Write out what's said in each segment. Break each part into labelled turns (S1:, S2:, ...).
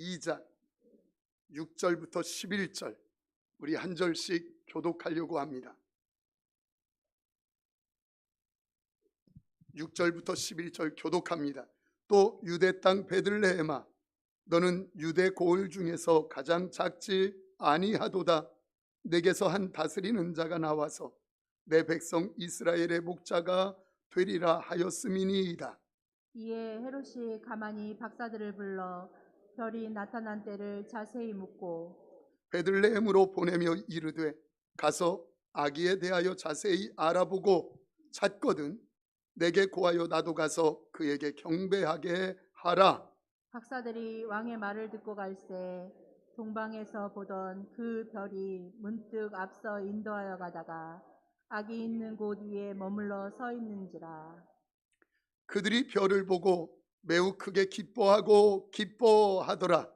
S1: 2장 6절부터 11절 우리 한 절씩 교독하려고 합니다. 6절부터 11절 교독합니다. 또 유대 땅 베들레헴아, 너는 유대 고을 중에서 가장 작지 아니하도다. 내게서 한 다스리는 자가 나와서 내 백성 이스라엘의 목자가 되리라 하였음이니이다.
S2: 이에 헤롯이 가만히 박사들을 불러 별이 나타난 때를 자세히 묻고
S1: 베들레헴으로 보내며 이르되, 가서 아기에 대하여 자세히 알아보고 찾거든 내게 고하여 나도 가서 그에게 경배하게 하라.
S2: 박사들이 왕의 말을 듣고 갈새 동방에서 보던 그 별이 문득 앞서 인도하여 가다가 아기 있는 곳 위에 머물러 서 있는지라.
S1: 그들이 별을 보고 매우 크게 기뻐하더라.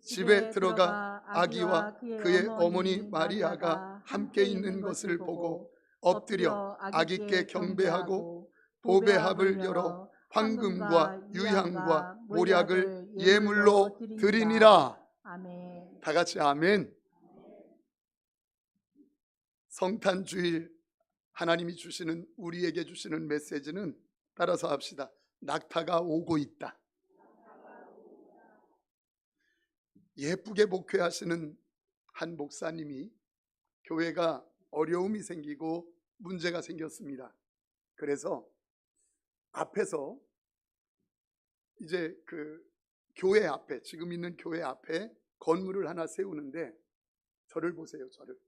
S1: 집에 들어가 아기와 그의 어머니 마리아가 함께 있는 것을 보고 엎드려 아기께 경배하고 보배합을 열어 황금과 유향과 모략을 예물로 드리니라.
S2: 아멘.
S1: 다 같이 아멘. 성탄 주일 하나님이 주시는, 우리에게 주시는 메시지는 따라서 합시다. 낙타가 오고 있다. 예쁘게 목회하시는 한 목사님이 교회가 어려움이 생기고 문제가 생겼습니다. 그래서 앞에서 이제 그 교회 앞에, 지금 있는 교회 앞에 건물을 하나 세우는데, 저를 보세요. 저를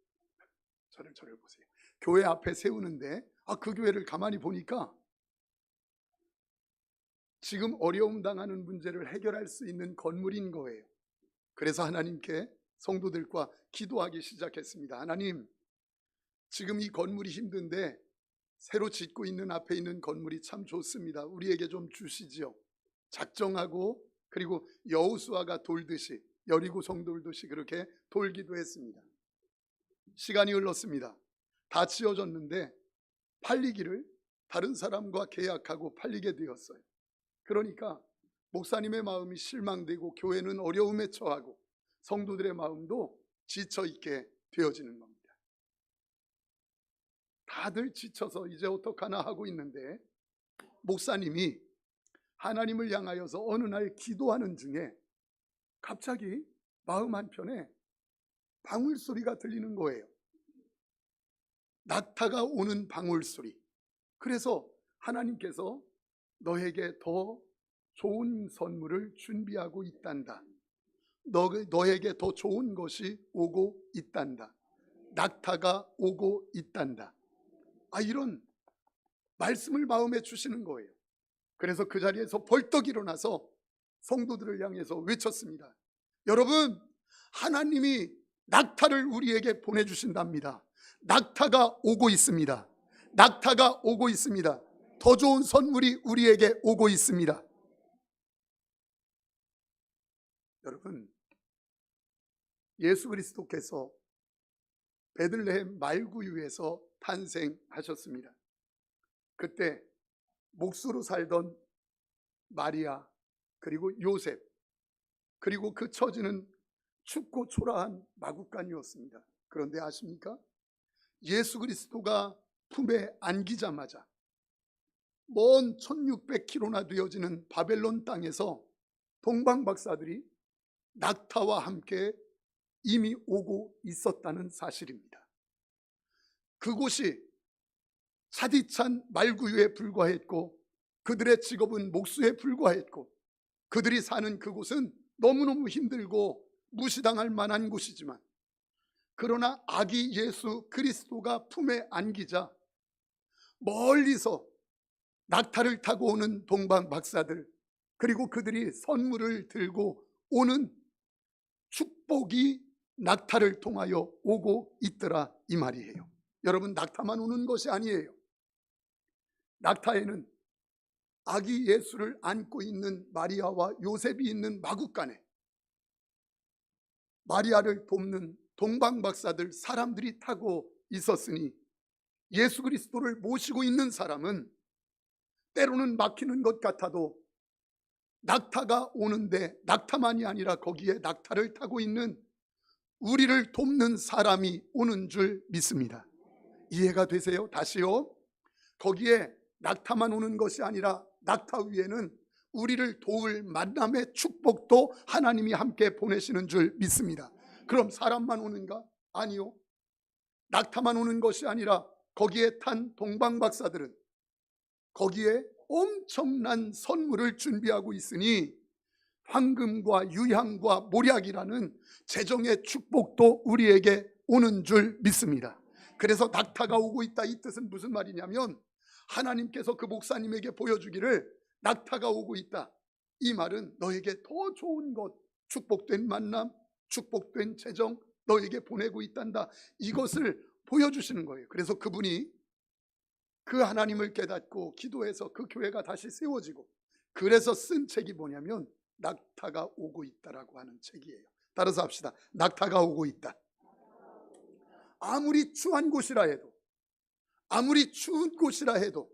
S1: 보세요. 교회 앞에 세우는데 그 교회를 가만히 보니까 지금 어려움 당하는 문제를 해결할 수 있는 건물인 거예요. 그래서 하나님께 성도들과 기도하기 시작했습니다. 하나님, 지금 이 건물이 힘든데 새로 짓고 있는 앞에 있는 건물이 참 좋습니다. 우리에게 좀 주시지요. 작정하고, 그리고 여호수아가 돌듯이, 여리고 성돌듯이 그렇게 돌기도 했습니다. 시간이 흘렀습니다. 다 지어졌는데 팔리기를 다른 사람과 계약하고 팔리게 되었어요. 그러니까 목사님의 마음이 실망되고 교회는 어려움에 처하고 성도들의 마음도 지쳐있게 되어지는 겁니다. 다들 지쳐서 이제 어떡하나 하고 있는데, 목사님이 하나님을 향하여서 어느 날 기도하는 중에 갑자기 마음 한편에 방울소리가 들리는 거예요. 낙타가 오는 방울소리. 그래서 하나님께서 너에게 더 좋은 선물을 준비하고 있단다. 너에게 더 좋은 것이 오고 있단다. 낙타가 오고 있단다. 이런 말씀을 마음에 주시는 거예요. 그래서 그 자리에서 벌떡 일어나서 성도들을 향해서 외쳤습니다. 여러분, 하나님이 낙타를 우리에게 보내주신답니다. 낙타가 오고 있습니다. 낙타가 오고 있습니다. 더 좋은 선물이 우리에게 오고 있습니다. 여러분, 예수 그리스도께서 베들레헴 말구유에서 탄생하셨습니다. 그때 목수로 살던 마리아, 그리고 요셉, 그리고 그 처지는 춥고 초라한 마구간이었습니다. 그런데 아십니까? 예수 그리스도가 품에 안기자마자 먼 1600km나 되어지는 바벨론 땅에서 동방 박사들이 낙타와 함께 이미 오고 있었다는 사실입니다. 그곳이 차디찬 말구유에 불과했고, 그들의 직업은 목수에 불과했고, 그들이 사는 그곳은 너무너무 힘들고 무시당할 만한 곳이지만, 그러나 아기 예수 그리스도가 품에 안기자 멀리서 낙타를 타고 오는 동방 박사들, 그리고 그들이 선물을 들고 오는 축복이 낙타를 통하여 오고 있더라, 이 말이에요. 여러분, 낙타만 오는 것이 아니에요. 낙타에는 아기 예수를 안고 있는 마리아와 요셉이 있는 마구간에 마리아를 돕는 동방 박사들, 사람들이 타고 있었으니, 예수 그리스도를 모시고 있는 사람은 때로는 막히는 것 같아도 낙타가 오는데 낙타만이 아니라 거기에 낙타를 타고 있는 우리를 돕는 사람이 오는 줄 믿습니다. 이해가 되세요? 다시요. 거기에 낙타만 오는 것이 아니라 낙타 위에는 우리를 도울 만남의 축복도 하나님이 함께 보내시는 줄 믿습니다. 그럼 사람만 오는가? 아니요. 낙타만 오는 것이 아니라 거기에 탄 동방박사들은 거기에 엄청난 선물을 준비하고 있으니 황금과 유향과 몰약이라는 재정의 축복도 우리에게 오는 줄 믿습니다. 그래서 낙타가 오고 있다, 이 뜻은 무슨 말이냐면 하나님께서 그 목사님에게 보여주기를 낙타가 오고 있다, 이 말은 너에게 더 좋은 것, 축복된 만남, 축복된 재정 너에게 보내고 있단다, 이것을 보여주시는 거예요. 그래서 그분이 그 하나님을 깨닫고 기도해서 그 교회가 다시 세워지고, 그래서 쓴 책이 뭐냐면 낙타가 오고 있다라고 하는 책이에요. 따라서 합시다. 낙타가 오고 있다. 아무리 추한 곳이라 해도, 아무리 추운 곳이라 해도,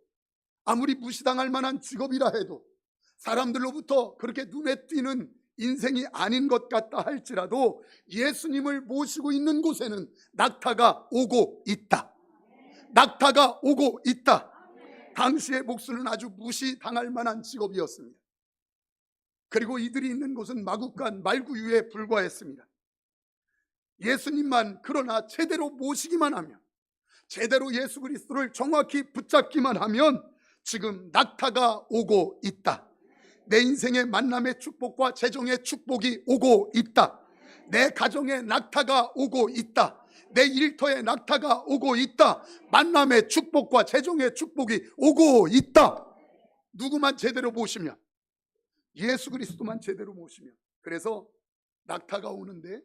S1: 아무리 무시당할 만한 직업이라 해도, 사람들로부터 그렇게 눈에 띄는 인생이 아닌 것 같다 할지라도 예수님을 모시고 있는 곳에는 낙타가 오고 있다. 낙타가 오고 있다. 당시의 목수는 아주 무시당할 만한 직업이었습니다. 그리고 이들이 있는 곳은 마구간 말구유에 불과했습니다. 예수님만 그러나 제대로 모시기만 하면, 제대로 예수 그리스도를 정확히 붙잡기만 하면 지금 낙타가 오고 있다. 내 인생의 만남의 축복과 재정의 축복이 오고 있다. 내 가정에 낙타가 오고 있다. 내 일터에 낙타가 오고 있다. 만남의 축복과 재정의 축복이 오고 있다. 누구만 제대로 모시면, 예수 그리스도만 제대로 모시면. 그래서 낙타가 오는데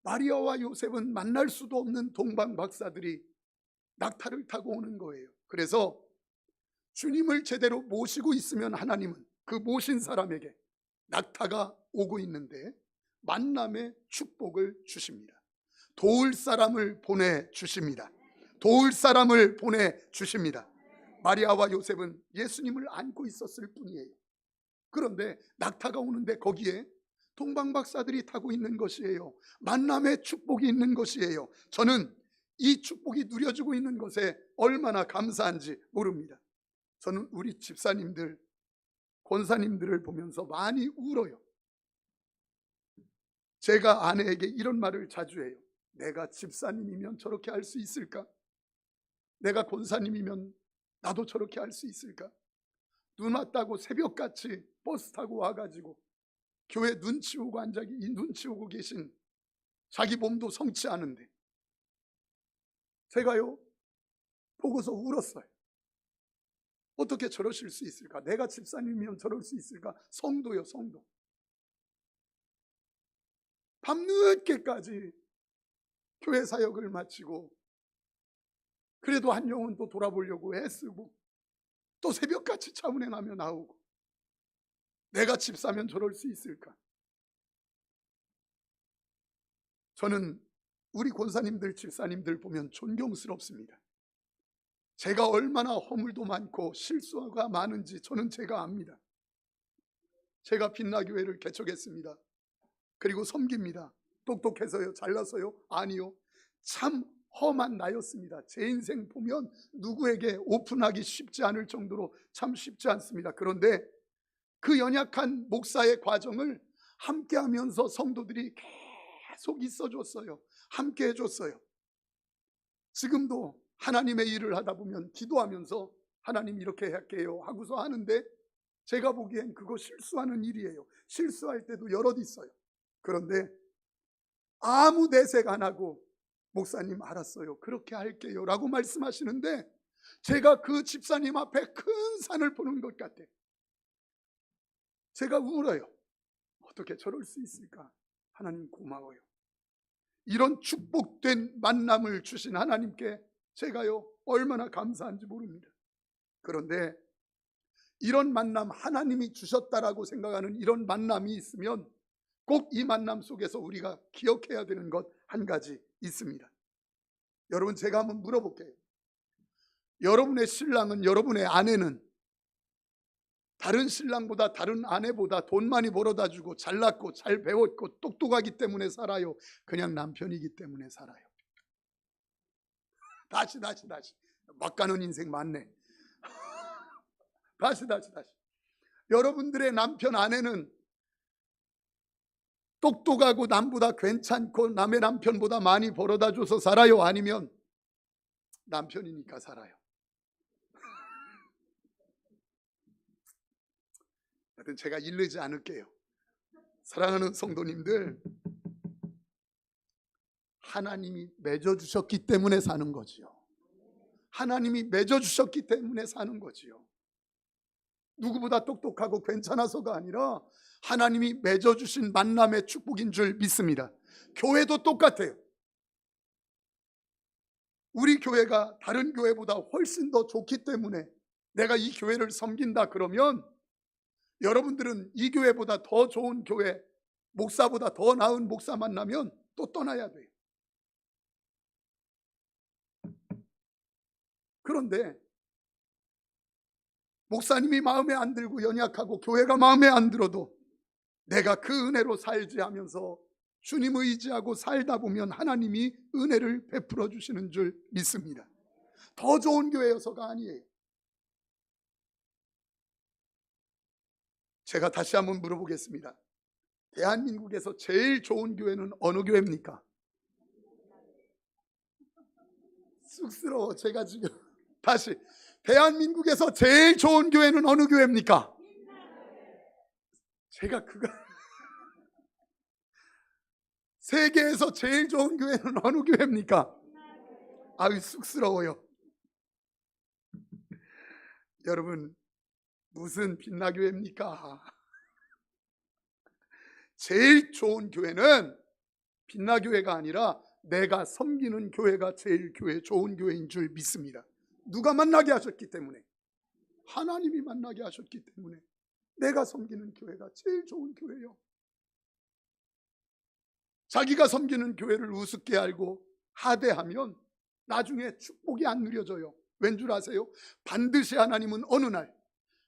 S1: 마리아와 요셉은 만날 수도 없는 동방 박사들이 낙타를 타고 오는 거예요. 그래서 주님을 제대로 모시고 있으면 하나님은 그 모신 사람에게 낙타가 오고 있는데 만남의 축복을 주십니다. 도울 사람을 보내주십니다. 도울 사람을 보내주십니다. 마리아와 요셉은 예수님을 안고 있었을 뿐이에요. 그런데 낙타가 오는데 거기에 동방박사들이 타고 있는 것이에요. 만남의 축복이 있는 것이에요. 저는 이 축복이 누려지고 있는 것에 얼마나 감사한지 모릅니다. 저는 우리 집사님들, 권사님들을 보면서 많이 울어요. 제가 아내에게 이런 말을 자주 해요. 내가 집사님이면 저렇게 할 수 있을까? 내가 권사님이면 나도 저렇게 할 수 있을까? 눈 왔다고 새벽같이 버스 타고 와가지고 교회 눈치 오고 계신 자기 몸도 성치 않은데 제가요 보고서 울었어요. 어떻게 저러실 수 있을까? 내가 집사님이면 저럴 수 있을까? 성도요, 성도. 밤늦게까지 교회 사역을 마치고 그래도 한 영혼 또 돌아보려고 애쓰고 또 새벽같이 차 운행하며 나오고, 내가 집사면 저럴 수 있을까? 저는 우리 권사님들, 집사님들 보면 존경스럽습니다. 제가 얼마나 허물도 많고 실수가 많은지 저는 제가 압니다. 제가 빛나교회를 개척했습니다. 그리고 섬깁니다. 똑똑해서요? 잘나서요? 아니요. 참 험한 나였습니다. 제 인생 보면 누구에게 오픈하기 쉽지 않을 정도로 참 쉽지 않습니다. 그런데 그 연약한 목사의 과정을 함께 하면서 성도들이 계속 있어줬어요. 함께 해줬어요. 지금도 하나님의 일을 하다 보면 기도하면서 하나님 이렇게 할게요 하고서 하는데 제가 보기엔 그거 실수하는 일이에요. 실수할 때도 여럿 있어요. 그런데 아무 내색 안 하고 목사님 알았어요, 그렇게 할게요 라고 말씀하시는데 제가 그 집사님 앞에 큰 산을 보는 것 같아요. 제가 울어요. 어떻게 저럴 수 있을까? 하나님 고마워요. 이런 축복된 만남을 주신 하나님께 제가요 얼마나 감사한지 모릅니다. 그런데 이런 만남, 하나님이 주셨다라고 생각하는 이런 만남이 있으면 꼭 이 만남 속에서 우리가 기억해야 되는 것 한 가지 있습니다. 여러분, 제가 한번 물어볼게요. 여러분의 신랑은, 여러분의 아내는 다른 신랑보다 다른 아내보다 돈 많이 벌어다 주고 잘났고 잘 배웠고 똑똑하기 때문에 살아요? 그냥 남편이기 때문에 살아요? 다시 막 가는 인생 많네. 다시 여러분들의 남편 아내는 똑똑하고 남보다 괜찮고 남의 남편보다 많이 벌어다 줘서 살아요? 아니면 남편이니까 살아요? 하여튼 제가 이르지 않을게요. 사랑하는 성도님들, 하나님이 맺어주셨기 때문에 사는 거지요. 하나님이 맺어주셨기 때문에 사는 거지요. 누구보다 똑똑하고 괜찮아서가 아니라 하나님이 맺어주신 만남의 축복인 줄 믿습니다. 교회도 똑같아요. 우리 교회가 다른 교회보다 훨씬 더 좋기 때문에 내가 이 교회를 섬긴다 그러면 여러분들은 이 교회보다 더 좋은 교회, 목사보다 더 나은 목사 만나면 또 떠나야 돼요. 그런데 목사님이 마음에 안 들고 연약하고 교회가 마음에 안 들어도 내가 그 은혜로 살지 하면서 주님 의지하고 살다 보면 하나님이 은혜를 베풀어 주시는 줄 믿습니다. 더 좋은 교회여서가 아니에요. 제가 다시 한번 물어보겠습니다. 대한민국에서 제일 좋은 교회는 어느 교회입니까? 쑥스러워. 제가 지금 다시, 대한민국에서 제일 좋은 교회는 어느 교회입니까? 제가 세계에서 제일 좋은 교회는 어느 교회입니까? 아유, 쑥스러워요. 여러분, 무슨 빛나교회입니까? 제일 좋은 교회는 빛나교회가 아니라 내가 섬기는 교회가 제일 좋은 교회인 줄 믿습니다. 누가 만나게 하셨기 때문에, 하나님이 만나게 하셨기 때문에 내가 섬기는 교회가 제일 좋은 교회예요. 자기가 섬기는 교회를 우습게 알고 하대하면 나중에 축복이 안 누려져요. 왠 줄 아세요? 반드시 하나님은 어느 날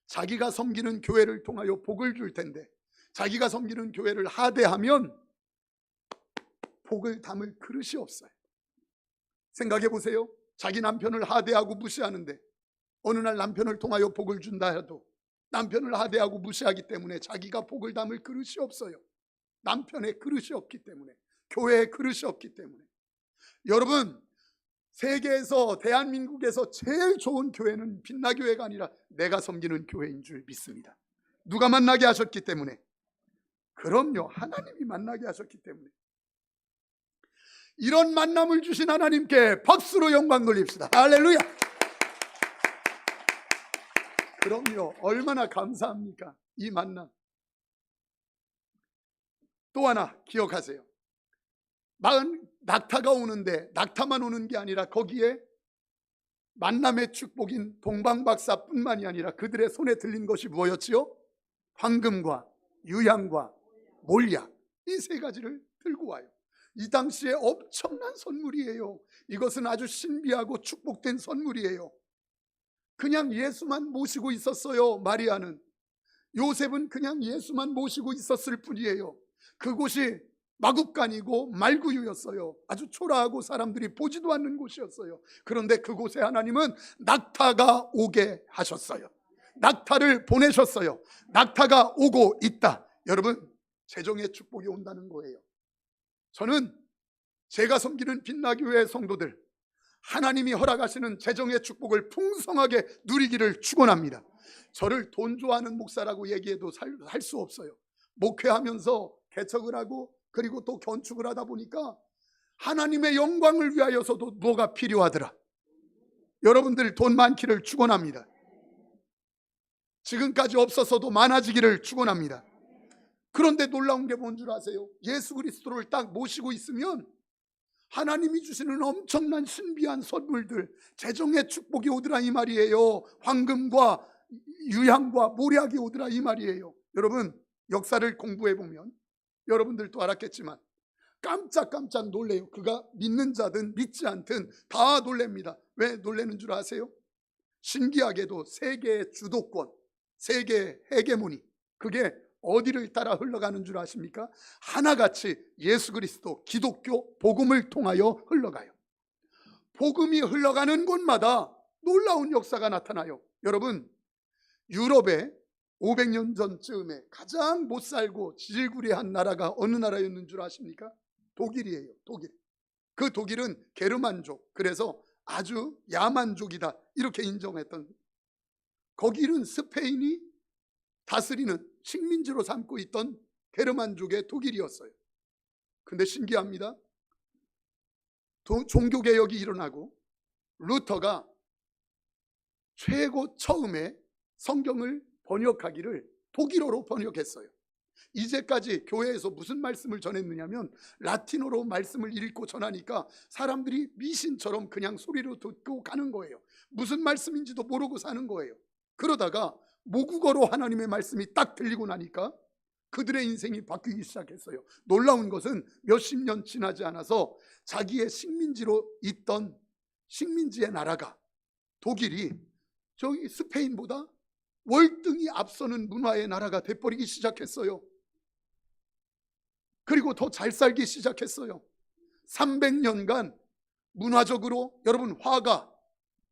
S1: 자기가 섬기는 교회를 통하여 복을 줄 텐데, 자기가 섬기는 교회를 하대하면 복을 담을 그릇이 없어요. 생각해 보세요. 자기 남편을 하대하고 무시하는데 어느 날 남편을 통하여 복을 준다 해도 남편을 하대하고 무시하기 때문에 자기가 복을 담을 그릇이 없어요. 남편의 그릇이 없기 때문에, 교회의 그릇이 없기 때문에. 여러분, 세계에서, 대한민국에서 제일 좋은 교회는 빛나교회가 아니라 내가 섬기는 교회인 줄 믿습니다. 누가 만나게 하셨기 때문에? 그럼요, 하나님이 만나게 하셨기 때문에. 이런 만남을 주신 하나님께 박수로 영광 돌립시다. 할렐루야. 그럼요, 얼마나 감사합니까? 이 만남. 또 하나 기억하세요. 낙타가 오는데 낙타만 오는 게 아니라 거기에 만남의 축복인 동방박사뿐만이 아니라 그들의 손에 들린 것이 무엇이었지요? 황금과 유향과 몰약, 이 세 가지를 들고 와요. 이 당시에 엄청난 선물이에요. 이것은 아주 신비하고 축복된 선물이에요. 그냥 예수만 모시고 있었어요. 마리아는, 요셉은 그냥 예수만 모시고 있었을 뿐이에요. 그곳이 마국간이고 말구유였어요. 아주 초라하고 사람들이 보지도 않는 곳이었어요. 그런데 그곳에 하나님은 낙타가 오게 하셨어요. 낙타를 보내셨어요. 낙타가 오고 있다. 여러분, 재정의 축복이 온다는 거예요. 저는 제가 섬기는 빛나교회 성도들, 하나님이 허락하시는 재정의 축복을 풍성하게 누리기를 축원합니다. 저를 돈 좋아하는 목사라고 얘기해도 할 수 없어요. 목회하면서 개척을 하고 그리고 또 건축을 하다 보니까 하나님의 영광을 위하여서도 뭐가 필요하더라. 여러분들 돈 많기를 축원합니다. 지금까지 없었어도 많아지기를 축원합니다. 그런데 놀라운 게 뭔 줄 아세요? 예수 그리스도를 딱 모시고 있으면 하나님이 주시는 엄청난 신비한 선물들, 재정의 축복이 오더라 이 말이에요. 황금과 유향과 몰약이 오더라 이 말이에요. 여러분, 역사를 공부해 보면 여러분들도 알았겠지만 깜짝깜짝 놀래요. 그가 믿는 자든 믿지 않든 다 놀랍니다. 왜 놀라는 줄 아세요? 신기하게도 세계의 주도권, 세계 헤게모니, 그게 어디를 따라 흘러가는 줄 아십니까? 하나같이 예수 그리스도 기독교 복음을 통하여 흘러가요. 복음이 흘러가는 곳마다 놀라운 역사가 나타나요. 여러분, 유럽에 500년 전쯤에 가장 못 살고 지질구리한 나라가 어느 나라였는 줄 아십니까? 독일이에요. 독일. 그 독일은 게르만족, 그래서 아주 야만족이다 이렇게 인정했던, 거기는 스페인이 다스리는 식민지로 삼고 있던 게르만족의 독일이었어요. 근데 신기합니다. 종교개혁이 일어나고 루터가 최고 처음에 성경을 번역하기를 독일어로 번역했어요. 이제까지 교회에서 무슨 말씀을 전했느냐면 라틴어로 말씀을 읽고 전하니까 사람들이 미신처럼 그냥 소리로 듣고 가는 거예요. 무슨 말씀인지도 모르고 사는 거예요. 그러다가 모국어로 하나님의 말씀이 딱 들리고 나니까 그들의 인생이 바뀌기 시작했어요. 놀라운 것은 몇십 년 지나지 않아서 자기의 식민지로 있던 식민지의 나라가 독일이 저기 스페인보다 월등히 앞서는 문화의 나라가 돼버리기 시작했어요. 그리고 더 잘 살기 시작했어요. 300년간 문화적으로 여러분 화가,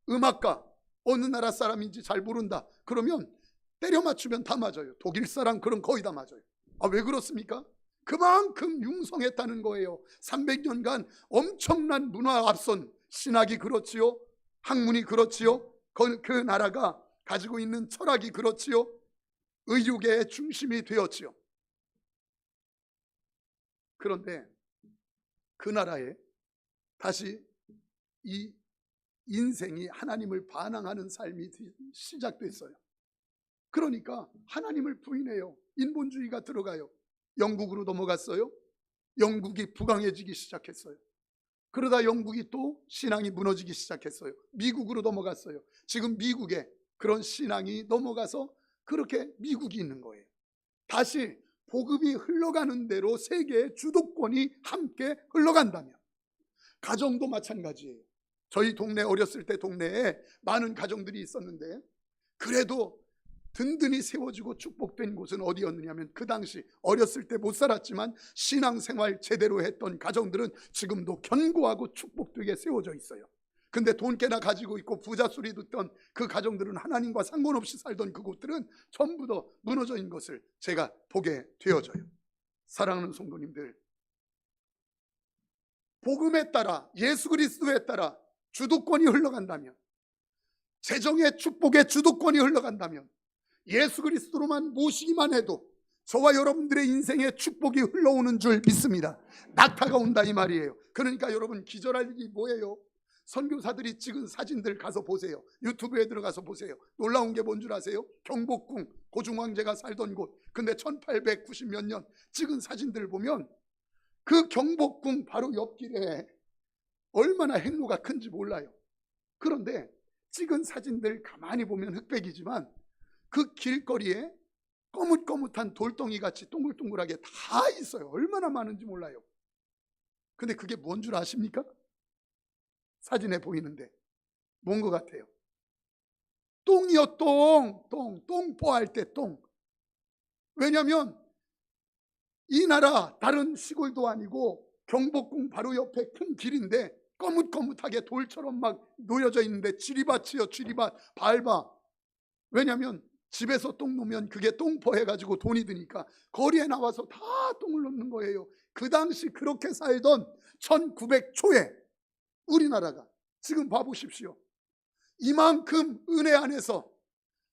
S1: 음악가, 어느 나라 사람인지 잘 모른다 그러면 때려 맞추면 다 맞아요. 독일 사람 그럼 거의 다 맞아요. 왜 그렇습니까? 그만큼 융성했다는 거예요. 300년간 엄청난 문화 앞선 신학이 그렇지요, 학문이 그렇지요, 그 나라가 가지고 있는 철학이 그렇지요, 의료계의 중심이 되었지요. 그런데 그 나라에 다시 이 인생이 하나님을 반항하는 삶이 시작됐어요. 그러니까 하나님을 부인해요. 인본주의가 들어가요. 영국으로 넘어갔어요. 영국이 부강해지기 시작했어요. 그러다 영국이 또 신앙이 무너지기 시작했어요. 미국으로 넘어갔어요. 지금 미국에 그런 신앙이 넘어가서 그렇게 미국이 있는 거예요. 다시 복음이 흘러가는 대로 세계의 주도권이 함께 흘러간다면, 가정도 마찬가지예요. 저희 동네, 어렸을 때 동네에 많은 가정들이 있었는데 그래도 든든히 세워지고 축복된 곳은 어디였느냐면, 그 당시 어렸을 때 못 살았지만 신앙생활 제대로 했던 가정들은 지금도 견고하고 축복되게 세워져 있어요. 근데 돈 꽤나 가지고 있고 부자 소리 듣던 그 가정들은, 하나님과 상관없이 살던 그곳들은 전부 다 무너져 있는 것을 제가 보게 되어져요. 사랑하는 성도님들, 복음에 따라, 예수 그리스도에 따라 주도권이 흘러간다면, 재정의 축복의 주도권이 흘러간다면, 예수 그리스도로만 모시기만 해도 저와 여러분들의 인생에 축복이 흘러오는 줄 믿습니다. 낙타가 온다 이 말이에요. 그러니까 여러분, 기절할 일이 뭐예요? 선교사들이 찍은 사진들 가서 보세요. 유튜브에 들어가서 보세요. 놀라운 게 뭔 줄 아세요? 경복궁, 고중왕제가 살던 곳. 근데 1890 몇 년 찍은 사진들 보면 그 경복궁 바로 옆길에 얼마나 행로가 큰지 몰라요. 그런데 찍은 사진들 가만히 보면 흑백이지만 그 길거리에 거뭇거뭇한 돌덩이 같이 동글동글하게 다 있어요. 얼마나 많은지 몰라요. 근데 그게 뭔 줄 아십니까? 사진에 보이는데 뭔 것 같아요? 똥이요, 똥. 똥포할 때 똥. 왜냐하면 이 나라 다른 시골도 아니고 경복궁 바로 옆에 큰 길인데 거뭇거뭇하게 돌처럼 막 놓여져 있는데 지리밭이요, 지리밭. 밟아. 왜냐하면 집에서 똥 놓으면 그게 똥포 해가지고 돈이 드니까 거리에 나와서 다 똥을 놓는 거예요. 그 당시 그렇게 살던 1900 초에 우리나라가 지금 봐보십시오. 이만큼 은혜 안에서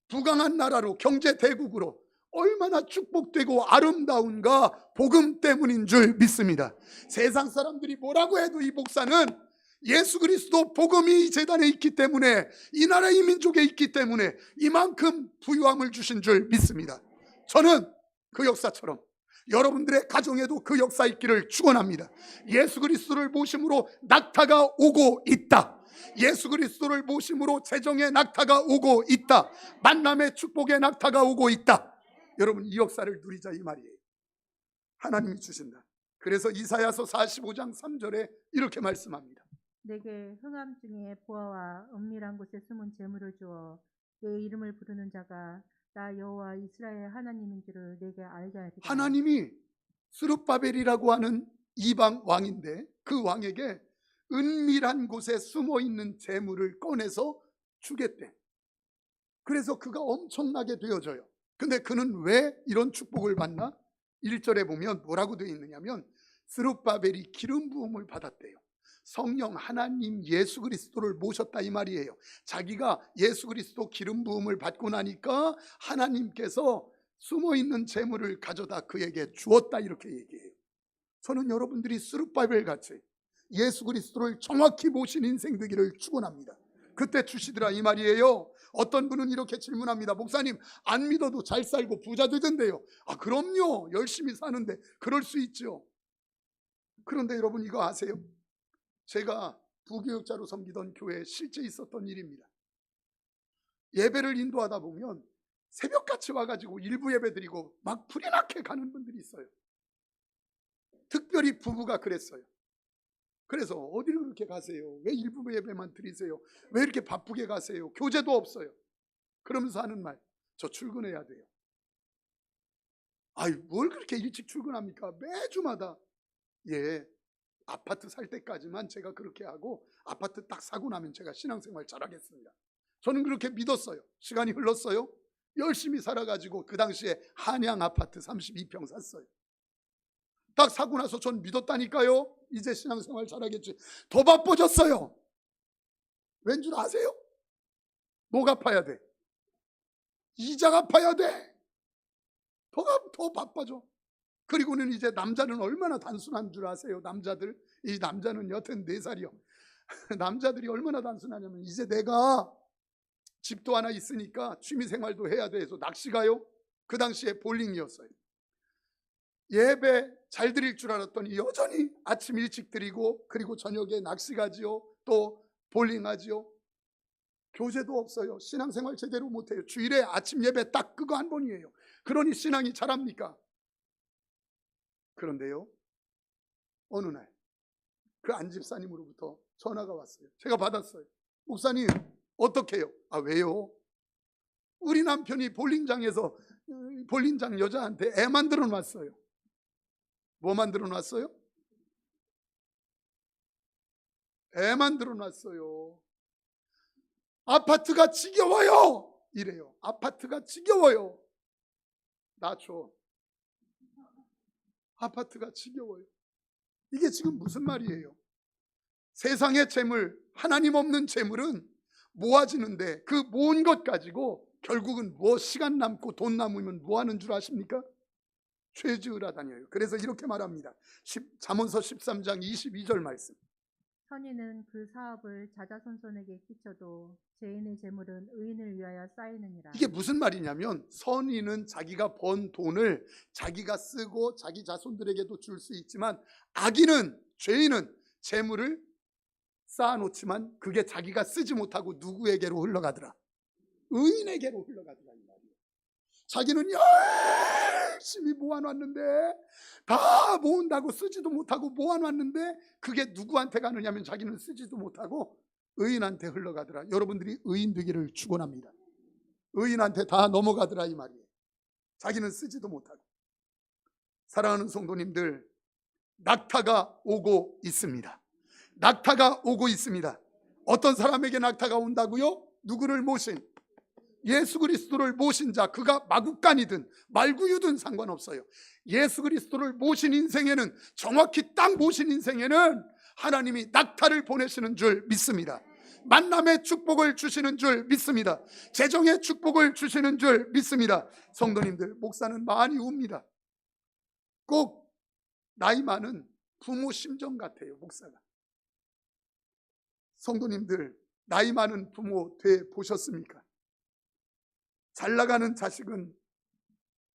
S1: 부강한 나라로, 경제 대국으로 얼마나 축복되고 아름다운가, 복음 때문인 줄 믿습니다. 세상 사람들이 뭐라고 해도 이 목사는 예수 그리스도 복음이 이 재단에 있기 때문에, 이 나라 이 민족에 있기 때문에 이만큼 부유함을 주신 줄 믿습니다. 저는 그 역사처럼 여러분들의 가정에도 그 역사 있기를 축원합니다. 예수 그리스도를 모심으로 낙타가 오고 있다. 예수 그리스도를 모심으로 재정의 낙타가 오고 있다. 만남의 축복의 낙타가 오고 있다. 여러분, 이 역사를 누리자 이 말이에요. 하나님이 주신다. 그래서 이사야서 45장 3절에 이렇게 말씀합니다.
S2: 내게 흥함 중에 보아와 은밀한 곳에 숨은 재물을 주어 내 이름을 부르는 자가 나 여호와 이스라엘 하나님인 줄을 내게 알게 하리라.
S1: 하나님이 스룹바벨이라고 하는 이방 왕인데 그 왕에게 은밀한 곳에 숨어 있는 재물을 꺼내서 주겠대. 그래서 그가 엄청나게 되어져요. 근데 그는 왜 이런 축복을 받나? 1절에 보면 뭐라고 되어 있느냐면 스룹바벨이 기름 부음을 받았대요. 성령 하나님 예수 그리스도를 모셨다 이 말이에요. 자기가 예수 그리스도 기름 부음을 받고 나니까 하나님께서 숨어있는 재물을 가져다 그에게 주었다 이렇게 얘기해요. 저는 여러분들이 스룹바벨 같이 예수 그리스도를 정확히 모신 인생 되기를 축원합니다. 그때 주시더라 이 말이에요. 어떤 분은 이렇게 질문합니다. 목사님, 안 믿어도 잘 살고 부자 되던데요. 아, 그럼요. 열심히 사는데 그럴 수 있죠. 그런데 여러분 이거 아세요? 제가 부교육자로 섬기던 교회에 실제 있었던 일입니다. 예배를 인도하다 보면 새벽같이 와가지고 일부 예배 드리고 막 불이 나게 가는 분들이 있어요. 특별히 부부가 그랬어요. 그래서 어디를 그렇게 가세요? 왜 일부 예배만 드리세요? 왜 이렇게 바쁘게 가세요? 교제도 없어요. 그러면서 하는 말, 저 출근해야 돼요. 아이, 뭘 그렇게 일찍 출근합니까? 매주마다. 예, 아파트 살 때까지만 제가 그렇게 하고 아파트 딱 사고 나면 제가 신앙생활 잘하겠습니다. 저는 그렇게 믿었어요. 시간이 흘렀어요. 열심히 살아가지고 그 당시에 한양 아파트 32평 샀어요. 딱 사고 나서 전 믿었다니까요. 이제 신앙생활 잘하겠지. 더 바빠졌어요. 왠 줄 아세요? 뭐 갚아야 돼? 이자 갚아야 돼. 더 바빠져. 그리고는 이제 남자는 얼마나 단순한 줄 아세요? 남자들, 이 남자는 여튼 4살이요. 남자들이 얼마나 단순하냐면 이제 내가 집도 하나 있으니까 취미생활도 해야 돼서 낚시 가요. 그 당시에 볼링이었어요. 예배 잘 드릴 줄 알았더니 여전히 아침 일찍 드리고 그리고 저녁에 낚시 가지요. 또 볼링 하지요. 교제도 없어요. 신앙생활 제대로 못해요. 주일에 아침 예배 딱 그거 한 번이에요. 그러니 신앙이 잘합니까? 그런데요, 어느 날 그 안집사님으로부터 전화가 왔어요. 제가 받았어요. 목사님, 어떻게 해요? 아, 왜요? 우리 남편이 볼링장에서 볼링장 여자한테 애 만들어 놨어요. 뭐 만들어 놨어요? 애 만들어 놨어요. 아파트가 지겨워요. 이래요. 아파트가 지겨워요. 놔줘. 아파트가 지겨워요. 이게 지금 무슨 말이에요? 세상의 재물, 하나님 없는 재물은 모아지는데 그 모은 것 가지고 결국은 뭐 시간 남고 돈 남으면 뭐 하는 줄 아십니까? 죄 지으라 다녀요. 그래서 이렇게 말합니다. 잠언서 13장 22절 말씀.
S2: 선인은 그 사업을 자자손손에게 끼쳐도 죄인의 재물은 의인을 위하여 쌓이느니라.
S1: 이게 무슨 말이냐면 선인은 자기가 번 돈을 자기가 쓰고 자기 자손들에게도 줄 수 있지만 악인은, 죄인은 재물을 쌓아놓지만 그게 자기가 쓰지 못하고 누구에게로 흘러가더라? 의인에게로 흘러가더라 이 말이에요. 자기는 열심히 모아놨는데 다 모은다고 쓰지도 못하고 모아놨는데 그게 누구한테 가느냐면 자기는 쓰지도 못하고 의인한테 흘러가더라. 여러분들이 의인 되기를 축원합니다. 의인한테 다 넘어가더라 이 말이에요. 자기는 쓰지도 못하고. 사랑하는 성도님들, 낙타가 오고 있습니다. 낙타가 오고 있습니다. 어떤 사람에게 낙타가 온다고요? 누구를 모신? 예수 그리스도를 모신 자, 그가 마국간이든 말구유든 상관없어요. 예수 그리스도를 모신 인생에는, 정확히 딱 모신 인생에는 하나님이 낙타를 보내시는 줄 믿습니다. 만남의 축복을 주시는 줄 믿습니다. 재정의 축복을 주시는 줄 믿습니다. 성도님들, 목사는 많이 웁니다. 꼭 나이 많은 부모 심정 같아요, 목사가. 성도님들, 나이 많은 부모 돼 보셨습니까? 잘 나가는 자식은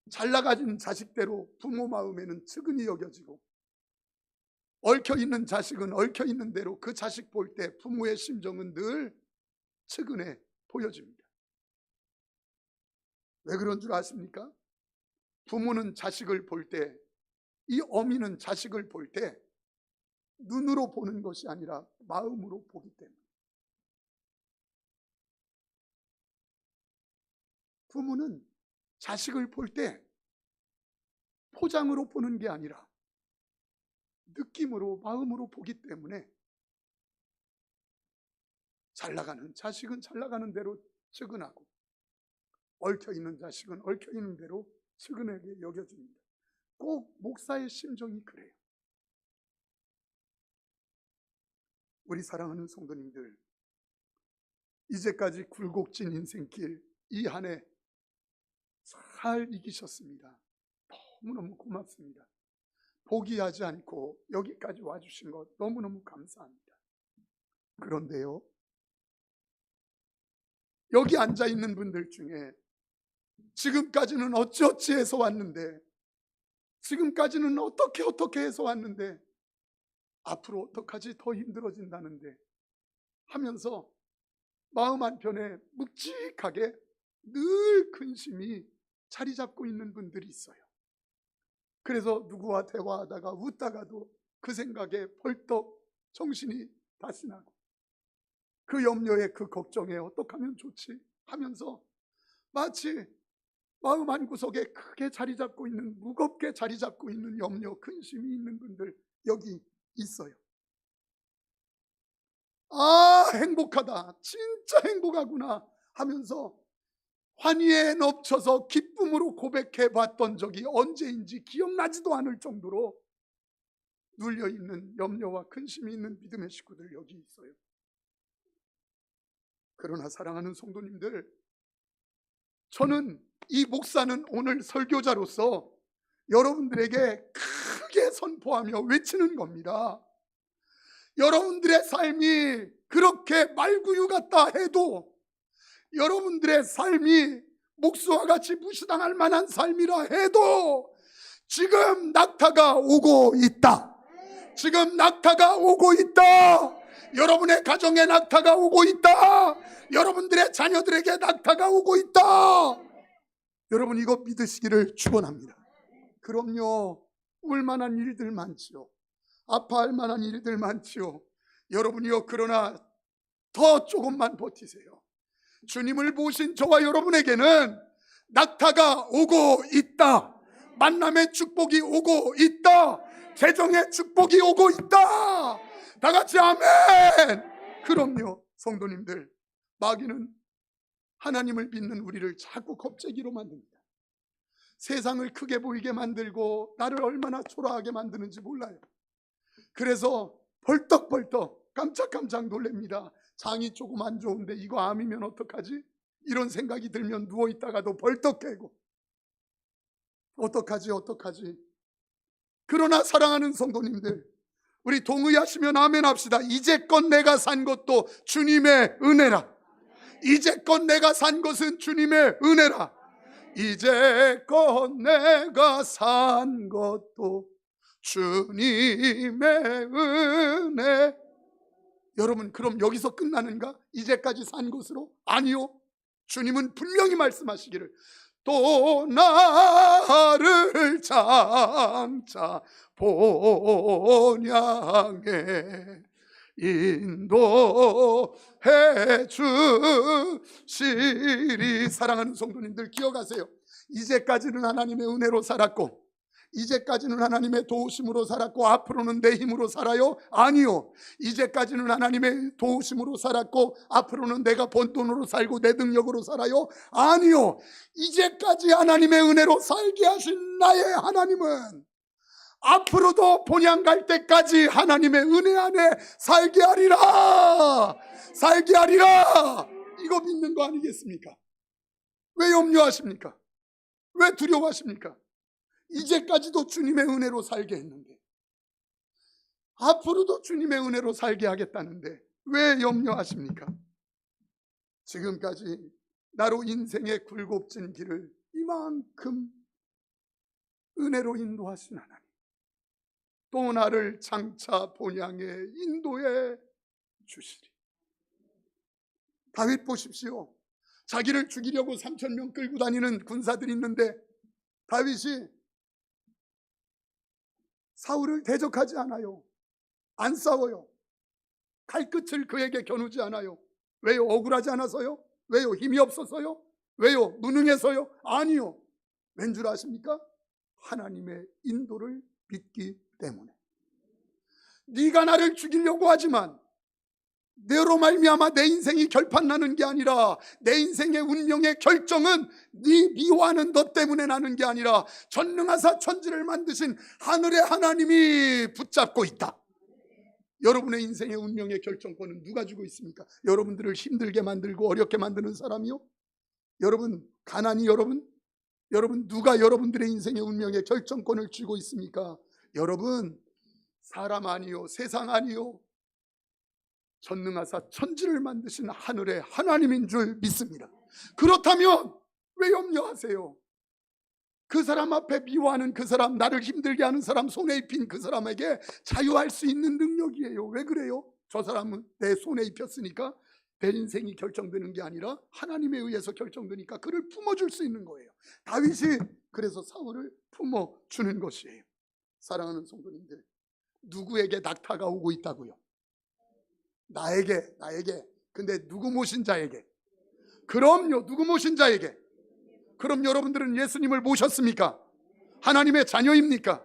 S1: 잘 나가진 자식대로 부모 마음에는 측은히 여겨지고, 얽혀있는 자식은 얽혀있는 대로 그 자식 볼 때 부모의 심정은 늘 측은해 보여집니다. 왜 그런 줄 아십니까? 부모는 자식을 볼 때, 이 어미는 자식을 볼 때 눈으로 보는 것이 아니라 마음으로 보기 때문에. 부모는 자식을 볼 때 포장으로 보는 게 아니라 느낌으로, 마음으로 보기 때문에 잘 나가는 자식은 잘 나가는 대로 측은하고 얽혀있는 자식은 얽혀있는 대로 측은하게 여겨줍니다. 꼭 목사의 심정이 그래요. 우리 사랑하는 성도님들, 이제까지 굴곡진 인생길 이 한 해 잘 이기셨습니다. 너무너무 고맙습니다. 포기하지 않고 여기까지 와주신 것 너무너무 감사합니다. 그런데요, 여기 앉아있는 분들 중에 지금까지는 어찌어찌 해서 왔는데, 지금까지는 어떻게 해서 왔는데 앞으로 어떡하지, 더 힘들어진다는데 하면서 마음 한편에 묵직하게 늘 근심이 자리 잡고 있는 분들이 있어요. 그래서 누구와 대화하다가 웃다가도 그 생각에 벌떡 정신이 다시 나고 그 염려에, 그 걱정에 어떻게 하면 좋지 하면서 마치 마음 한구석에 크게 자리 잡고 있는, 무겁게 자리 잡고 있는 염려, 근심이 있는 분들 여기 있어요. 아, 행복하다, 진짜 행복하구나 하면서 환희에 넘쳐서 기쁨으로 고백해 봤던 적이 언제인지 기억나지도 않을 정도로 눌려있는 염려와 근심이 있는 믿음의 식구들 여기 있어요. 그러나 사랑하는 성도님들, 저는 이 목사는 오늘 설교자로서 여러분들에게 크게 선포하며 외치는 겁니다. 여러분들의 삶이 그렇게 말구유 같다 해도, 여러분들의 삶이 목수와 같이 무시당할 만한 삶이라 해도 지금 낙타가 오고 있다. 지금 낙타가 오고 있다. 여러분의 가정에 낙타가 오고 있다. 여러분들의 자녀들에게 낙타가 오고 있다. 여러분, 이거 믿으시기를 축원합니다. 그럼요, 울만한 일들 많지요. 아파할 만한 일들 많지요. 여러분이요, 그러나 더 조금만 버티세요. 주님을 보신 저와 여러분에게는 낙타가 오고 있다. 만남의 축복이 오고 있다. 재정의 축복이 오고 있다. 다 같이 아멘. 그럼요, 성도님들, 마귀는 하나님을 믿는 우리를 자꾸 겁재기로 만듭니다. 세상을 크게 보이게 만들고 나를 얼마나 초라하게 만드는지 몰라요. 그래서 벌떡벌떡 깜짝깜짝 놀랍니다. 장이 조금 안 좋은데 이거 암이면 어떡하지? 이런 생각이 들면 누워있다가도 벌떡 깨고 어떡하지? 그러나 사랑하는 성도님들, 우리 동의하시면 아멘 합시다. 이제껏 내가 산 것도 주님의 은혜라. 이제껏 내가 산 것은 주님의 은혜라. 이제껏 내가 산 것도 주님의 은혜. 여러분, 그럼 여기서 끝나는가? 이제까지 산 것으로? 아니요. 주님은 분명히 말씀하시기를 또 나를 장차 본향에 인도해 주시리. 사랑하는 성도님들, 기억하세요. 이제까지는 하나님의 은혜로 살았고, 이제까지는 하나님의 도우심으로 살았고, 앞으로는 내 힘으로 살아요? 아니요. 이제까지는 하나님의 도우심으로 살았고, 앞으로는 내가 번 돈으로 살고 내 능력으로 살아요? 아니요. 이제까지 하나님의 은혜로 살게 하신 나의 하나님은 앞으로도 본향 갈 때까지 하나님의 은혜 안에 살게 하리라. 살게 하리라. 이거 믿는 거 아니겠습니까? 왜 염려하십니까? 왜 두려워하십니까? 이제까지도 주님의 은혜로 살게 했는데, 앞으로도 주님의 은혜로 살게 하겠다는데 왜 염려하십니까? 지금까지 나로 인생의 굴곡진 길을 이만큼 은혜로 인도하신 하나님, 또 나를 장차 본향에 인도해 주시리. 다윗 보십시오. 자기를 죽이려고 3,000명 끌고 다니는 군사들이 있는데 다윗이 사울을 대적하지 않아요. 안 싸워요. 칼끝을 그에게 겨누지 않아요. 왜요? 억울하지 않아서요? 왜요? 힘이 없어서요? 왜요? 무능해서요? 아니요. 왠 줄 아십니까? 하나님의 인도를 믿기 때문에. 네가 나를 죽이려고 하지만 너로 말미암아 내 인생이 결판나는 게 아니라, 내 인생의 운명의 결정은 네 미워하는 너 때문에 나는 게 아니라 전능하사 천지를 만드신 하늘의 하나님이 붙잡고 있다. 여러분의 인생의 운명의 결정권은 누가 주고 있습니까? 여러분들을 힘들게 만들고 어렵게 만드는 사람이요? 여러분 가난이 여러분 누가 여러분들의 인생의 운명의 결정권을 쥐고 있습니까? 여러분 사람 아니요, 세상 아니요, 전능하사 천지를 만드신 하늘의 하나님인 줄 믿습니다. 그렇다면 왜 염려하세요? 그 사람 앞에 미워하는 그 사람, 나를 힘들게 하는 사람, 손에 입힌 그 사람에게 자유할 수 있는 능력이에요. 왜 그래요? 저 사람은 내 손에 입혔으니까 내 인생이 결정되는 게 아니라 하나님에 의해서 결정되니까 그를 품어줄 수 있는 거예요. 다윗이 그래서 사울을 품어주는 것이에요. 사랑하는 성도님들, 누구에게 낙타가 오고 있다고요? 나에게. 근데 누구 모신 자에게? 그럼요, 누구 모신 자에게? 그럼 여러분들은 예수님을 모셨습니까? 하나님의 자녀입니까?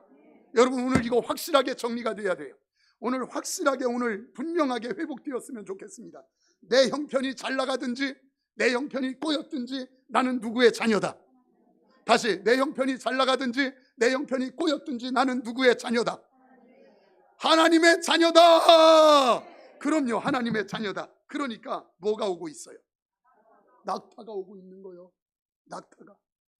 S1: 여러분 오늘 이거 확실하게 정리가 돼야 돼요. 오늘 확실하게, 오늘 분명하게 회복되었으면 좋겠습니다. 내 형편이 잘 나가든지 내 형편이 꼬였든지 나는 누구의 자녀다. 다시, 내 형편이 잘 나가든지 내 형편이 꼬였든지 나는 누구의 자녀다. 하나님의 자녀다. 그럼요, 하나님의 자녀다. 그러니까 뭐가 오고 있어요? 낙타가 오고 있는 거예요. 낙타가.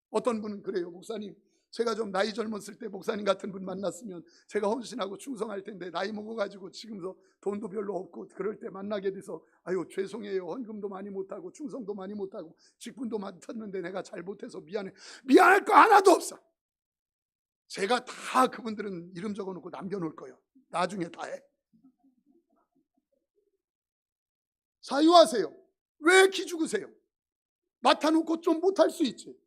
S1: 어떤 분은 그래요. 목사님, 제가 좀 나이 젊었을 때 목사님 같은 분 만났으면 제가 헌신하고 충성할 텐데 나이 먹어가지고 지금서 돈도 별로 없고 그럴 때 만나게 돼서 아유 죄송해요, 헌금도 많이 못하고 충성도 많이 못하고 직분도 맡았는데 내가 잘못해서 미안해. 미안할 거 하나도 없어. 제가 다 그분들은 이름 적어놓고 남겨놓을 거예요. 나중에 다 해. 자유하세요. 왜 기죽으세요? 맡아놓고 좀 못할 수 있지.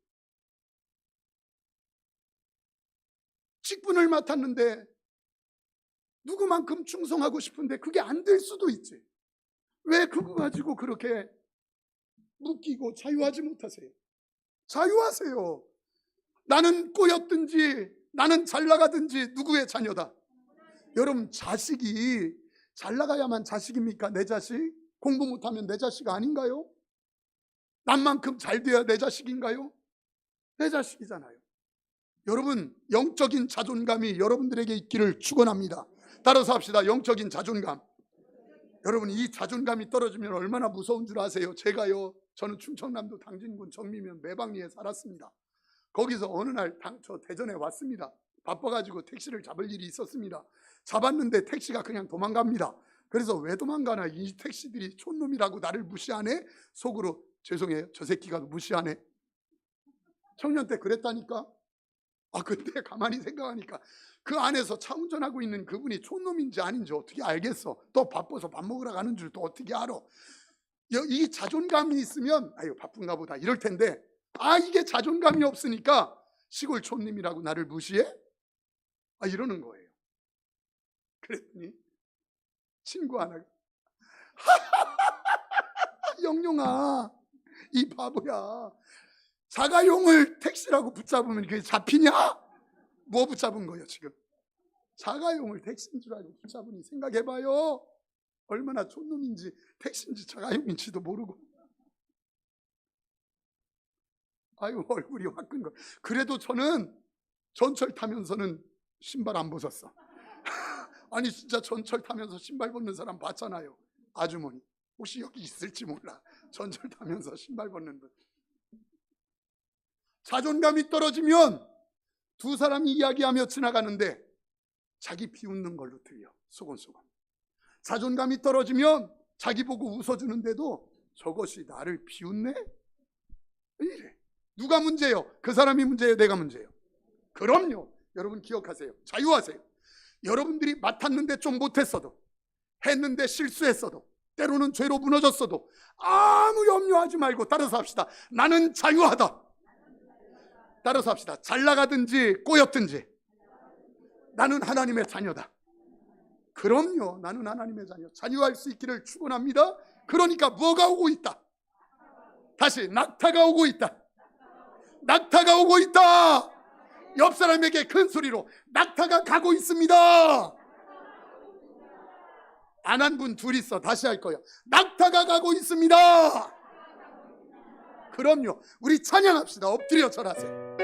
S1: 직분을 맡았는데 누구만큼 충성하고 싶은데 그게 안 될 수도 있지. 왜 그거 가지고 그렇게 묶이고 자유하지 못하세요? 자유하세요. 나는 꼬였든지 나는 잘 나가든지 누구의 자녀다. 여러분 자식이 잘 나가야만 자식입니까? 내 자식? 공부 못하면 내 자식 아닌가요? 남만큼 잘 돼야 내 자식인가요? 내 자식이잖아요. 여러분 영적인 자존감이 여러분들에게 있기를 축원합니다. 따라서 합시다. 영적인 자존감. 여러분 이 자존감이 떨어지면 얼마나 무서운 줄 아세요? 저는 충청남도 당진군 정미면 매방리에 살았습니다. 거기서 어느 날 저 대전에 왔습니다. 바빠가지고 택시를 잡을 일이 있었습니다. 잡았는데 택시가 그냥 도망갑니다. 그래서 왜 도망가나, 이 택시들이 촌놈이라고 나를 무시하네? 속으로 죄송해요, 저 새끼가 무시하네. 청년 때 그랬다니까. 근데 가만히 생각하니까 그 안에서 차 운전하고 있는 그분이 촌놈인지 아닌지 어떻게 알겠어? 또 바빠서 밥 먹으러 가는 줄 또 어떻게 알아? 이 자존감이 있으면 아유 바쁜가 보다 이럴 텐데, 이게 자존감이 없으니까 시골 촌님이라고 나를 무시해? 이러는 거예요. 그랬더니 친구 하나가 영룡아, 이 바보야, 자가용을 택시라고 붙잡으면 그게 잡히냐? 뭐 붙잡은 거예요 지금? 자가용을 택시인 줄 알고 붙잡으니 생각해봐요. 얼마나 촌놈인지 택시인지 자가용인지도 모르고. 아유 얼굴이 화끈 거. 그래도 저는 전철 타면서는 신발 안 벗었어. 아니 진짜 전철 타면서 신발 벗는 사람 봤잖아요. 아주머니 혹시 여기 있을지 몰라. 전철 타면서 신발 벗는 분. 자존감이 떨어지면 두 사람이 이야기하며 지나가는데 자기 비웃는 걸로 들려. 소곤소곤. 자존감이 떨어지면 자기 보고 웃어주는데도 저것이 나를 비웃네? 이래. 누가 문제예요? 그 사람이 문제예요? 내가 문제예요? 그럼요. 여러분 기억하세요. 자유하세요. 여러분들이 맡았는데 좀 못했어도, 했는데 실수했어도, 때로는 죄로 무너졌어도 아무 염려하지 말고 따라서 합시다. 나는 자유하다. 따라서 합시다. 잘 나가든지 꼬였든지 나는 하나님의 자녀다. 그럼요. 나는 하나님의 자녀. 자유할 수 있기를 축원합니다. 그러니까 뭐가 오고 있다? 다시 낙타가 오고 있다. 낙타가 오고 있다. 옆 사람에게 큰 소리로 낙타가 가고 있습니다. 안 한 분 둘 있어. 다시 할 거예요. 낙타가 가고 있습니다. 그럼요. 우리 찬양합시다. 엎드려 절하세요.